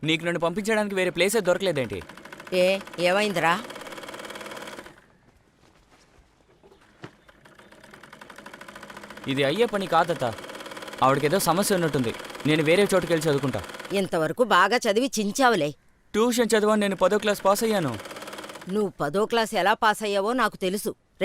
నీకు నన్ను పంపించడానికి వేరే ప్లేసే దొరకలేదేంటి? ఏమైందిరా? ఇది అయ్యే పని కాదత్త. ఆవిడకేదో సమస్య ఉన్నట్టుంది. నేను వేరే చోటుకి వెళ్ళి చదువుకుంటా. ఇంతవరకు బాగా చదివి చించావులే. ట్యూషన్ చదివాను. నేను 10వ క్లాస్ పాస్ అయ్యాను. నువ్వు 10వ క్లాస్ ఎలా పాస్ అయ్యావో నాకు తెలుసు.